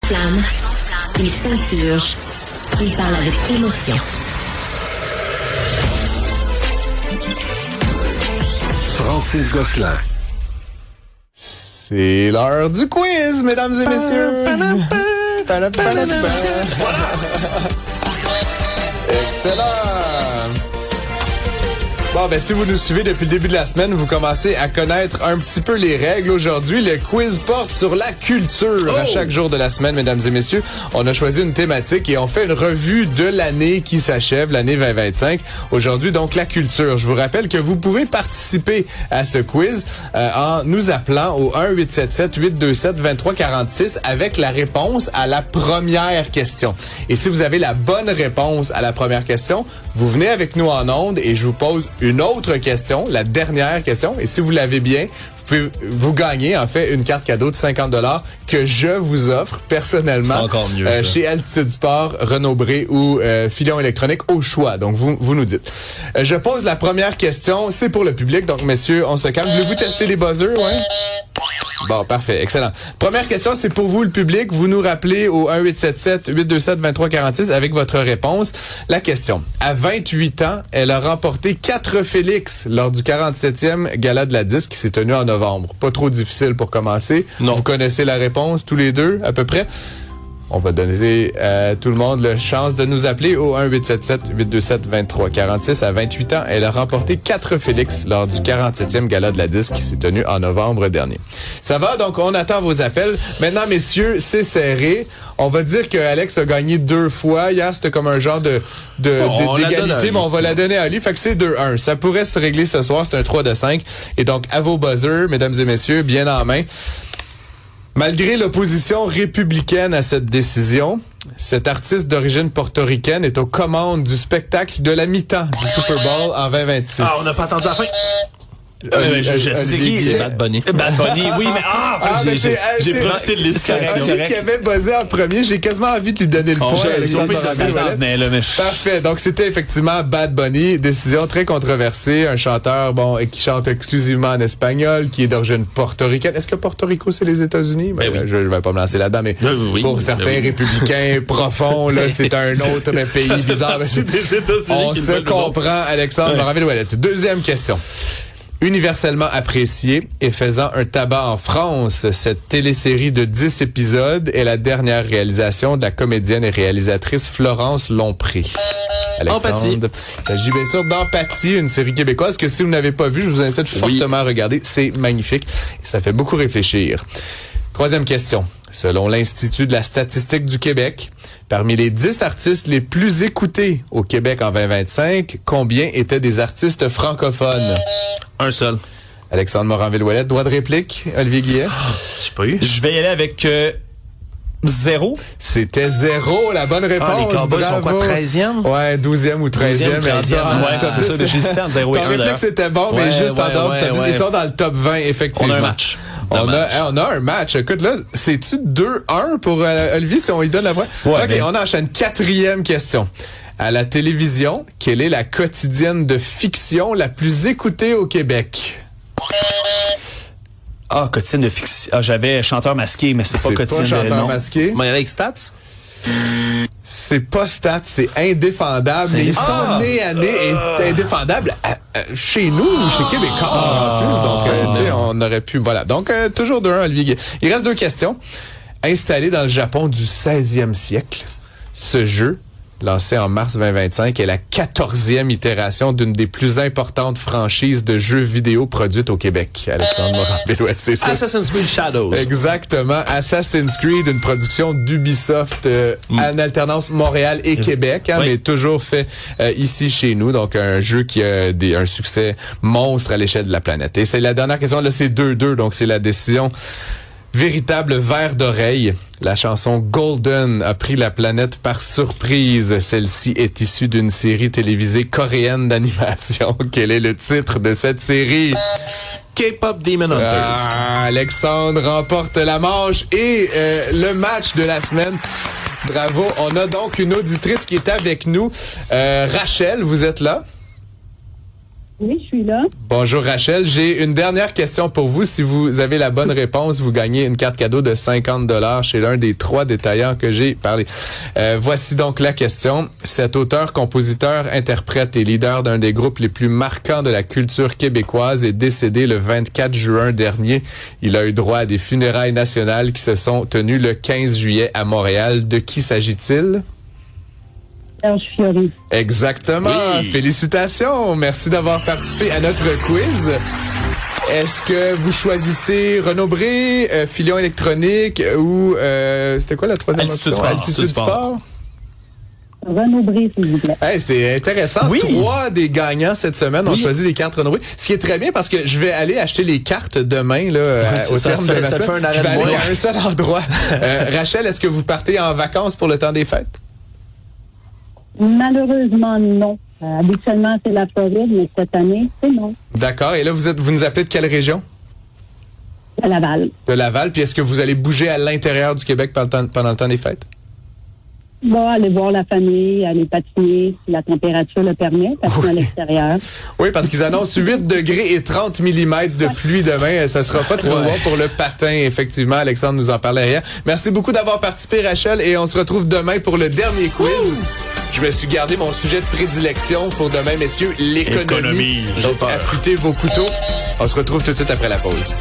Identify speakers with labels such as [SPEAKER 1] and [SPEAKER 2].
[SPEAKER 1] s'enflamme, il s'insurge, il parle avec émotion.
[SPEAKER 2] Francis Gosselin.
[SPEAKER 3] C'est l'heure du quiz, mesdames et messieurs. Excellent. Bon, ben si vous nous suivez depuis le début de la semaine, vous commencez à connaître un petit peu les règles. Aujourd'hui, le quiz porte sur la culture. À chaque jour de la semaine, mesdames et messieurs, on a choisi une thématique et on fait une revue de l'année qui s'achève, l'année 2025. Aujourd'hui, donc, la culture. Je vous rappelle que vous pouvez participer à ce quiz en nous appelant au 1-877-827-2346 avec la réponse à la première question. Et si vous avez la bonne réponse à la première question, vous venez avec nous en ondes et je vous pose une autre question, la dernière question. Et si vous l'avez bien, vous gagnez en fait une carte cadeau de 50$ que je vous offre personnellement.
[SPEAKER 4] C'est encore mieux, ça.
[SPEAKER 3] Chez Altitude Sport, Renaud-Bré ou Filion Électronique au choix. Donc vous nous dites. Je pose la première question, c'est pour le public. Donc messieurs, on se calme. Voulez-vous tester les buzzers, ouais? Bon, parfait, excellent. Première question, c'est pour vous le public. Vous nous rappelez au 1-877-827-2346 avec votre réponse. La question. À 28 ans, elle a remporté 4 Félix lors du 47e Gala de la Disque qui s'est tenu en novembre. Pas trop difficile pour commencer.
[SPEAKER 4] Non.
[SPEAKER 3] Vous connaissez la réponse tous les deux, à peu près? On va donner à tout le monde la chance de nous appeler au 1-877-827-2346. À 28 ans, elle a remporté 4 Félix lors du 47e Gala de la Disque qui s'est tenu en novembre dernier. Ça va? Donc, on attend vos appels. Maintenant, messieurs, c'est serré. On va dire que Alex a gagné 2 fois. Hier, c'était comme un genre d'égalité, mais on va la donner à Ali. Fait que c'est 2-1. Ça pourrait se régler ce soir. C'est un 3-5. Et donc, à vos buzzers, mesdames et messieurs, bien en main. Malgré l'opposition républicaine à cette décision, cet artiste d'origine portoricaine est aux commandes du spectacle de la mi-temps du Super Bowl en 2026.
[SPEAKER 4] Ah, on n'a pas attendu la fin.
[SPEAKER 3] Je sais qui,
[SPEAKER 4] c'est Bad Bunny.
[SPEAKER 5] Bad Bunny, oui, mais
[SPEAKER 4] j'ai profité de l'hésitation.
[SPEAKER 3] Celui qui avait buzzé en premier, j'ai quasiment envie de lui donner le point. Parfait. Donc, c'était effectivement Bad Bunny. Décision très controversée. Un chanteur, qui chante exclusivement en espagnol, qui est d'origine portoricaine. Est-ce que Porto Rico, c'est les États-Unis?
[SPEAKER 4] Oui.
[SPEAKER 3] Je vais pas me lancer là-dedans, mais pour certains républicains profonds, là, c'est un autre pays bizarre. On se comprend, Alexandre Moranville-Ouellette. Deuxième question. Universellement appréciée et faisant un tabac en France, cette télésérie de 10 épisodes est la dernière réalisation de la comédienne et réalisatrice Florence Lompré. Alexandre, il s'agit bien sûr d'Empathie, une série québécoise que si vous n'avez pas vue, je vous incite fortement à regarder. C'est magnifique et ça fait beaucoup réfléchir. Troisième question. Selon l'Institut de la statistique du Québec, parmi les 10 artistes les plus écoutés au Québec en 2025, combien étaient des artistes francophones?
[SPEAKER 4] Un seul.
[SPEAKER 3] Alexandre Moranville-Ouellette, droit de réplique. Olivier Guillet.
[SPEAKER 4] J'ai pas eu.
[SPEAKER 5] Je vais y aller avec 0.
[SPEAKER 3] C'était 0, la bonne réponse.
[SPEAKER 4] Les Cowboys sont quoi, 13e?
[SPEAKER 3] Ouais, 12e ou 13e.
[SPEAKER 4] 13e.
[SPEAKER 5] C'est ça, j'hésitais entre 0 et 1.
[SPEAKER 3] Ton réplique, c'était bon, mais juste en dehors, ils sont dans le top 20, effectivement.
[SPEAKER 5] On a un match.
[SPEAKER 3] On a un match. Écoute, là, c'est-tu 2-1 pour Olivier si on lui donne la voix?
[SPEAKER 5] Ouais,
[SPEAKER 3] OK, on enchaîne. 4e question. À la télévision, quelle est la quotidienne de fiction la plus écoutée au Québec?
[SPEAKER 5] Quotidienne de fiction. J'avais Chanteur masqué, mais c'est pas quotidienne de
[SPEAKER 3] Chanteur
[SPEAKER 5] non.
[SPEAKER 3] masqué.
[SPEAKER 4] Mais avec Stats?
[SPEAKER 3] C'est pas Stats, c'est Indéfendable. Mais ils sont nés à nez et Indéfendable chez nous, chez Québécois en plus. Donc, tu sais, on aurait pu... Voilà. Donc, toujours 2-1, Olivier Guillet. Il reste 2 questions. Installé dans le Japon du 16e siècle, ce jeu, lancé en mars 2025, est la 14e itération d'une des plus importantes franchises de jeux vidéo produites au Québec. Alexandre Moranville-Ouellette, c'est ça.
[SPEAKER 4] Assassin's Creed Shadows.
[SPEAKER 3] Exactement. Assassin's Creed, une production d'Ubisoft en alternance Montréal et Québec, mais toujours fait ici chez nous. Donc, un jeu qui a un succès monstre à l'échelle de la planète. Et c'est la dernière question. Là, c'est 2-2. Donc, c'est la décision. Véritable verre d'oreille. La chanson Golden a pris la planète par surprise. Celle-ci est issue d'une série télévisée coréenne d'animation. Quel est le titre de cette série?
[SPEAKER 4] K-Pop Demon Hunters.
[SPEAKER 3] Alexandre remporte la manche et le match de la semaine. Bravo. On a donc une auditrice qui est avec nous. Rachel, vous êtes là?
[SPEAKER 6] Oui, je suis là.
[SPEAKER 3] Bonjour Rachel, j'ai une dernière question pour vous. Si vous avez la bonne réponse, vous gagnez une carte cadeau de 50$ chez l'un des 3 détaillants que j'ai parlé. Voici donc la question. Cet auteur, compositeur, interprète et leader d'un des groupes les plus marquants de la culture québécoise est décédé le 24 juin dernier. Il a eu droit à des funérailles nationales qui se sont tenues le 15 juillet à Montréal. De qui s'agit-il?
[SPEAKER 6] Serge Fiori.
[SPEAKER 3] Exactement. Oui. Félicitations. Merci d'avoir participé à notre quiz. Est-ce que vous choisissez Renaud-Bré, Filion électronique ou c'était quoi la troisième option? Altitude Sport.
[SPEAKER 6] Renaud-Bré, s'il vous plaît.
[SPEAKER 3] Hey, c'est intéressant. Oui. 3 des gagnants cette semaine ont choisi des cartes Renaud-Bré. Ce qui est très bien parce que je vais aller acheter les cartes demain là, au terme de la semaine. Je vais aller à un seul endroit. Rachel, est-ce que vous partez en vacances pour le temps des fêtes?
[SPEAKER 6] Malheureusement, non. Habituellement, c'est la Floride, mais cette année, c'est non.
[SPEAKER 3] D'accord. Et là, vous nous appelez de quelle région?
[SPEAKER 6] De Laval.
[SPEAKER 3] De Laval. Puis est-ce que vous allez bouger à l'intérieur du Québec pendant le temps des fêtes?
[SPEAKER 6] Bon, aller voir la famille, aller patiner si la température le permet, patiner à l'extérieur.
[SPEAKER 3] Oui, parce qu'ils annoncent 8 degrés et 30 mm de pluie demain. Ça sera pas trop bon pour le patin, effectivement. Alexandre nous en parlait hier. Merci beaucoup d'avoir participé, Rachel, et on se retrouve demain pour le dernier quiz. Je me suis gardé mon sujet de prédilection pour demain, messieurs, l'économie. Donc, affûtez vos couteaux. On se retrouve tout de suite après la pause.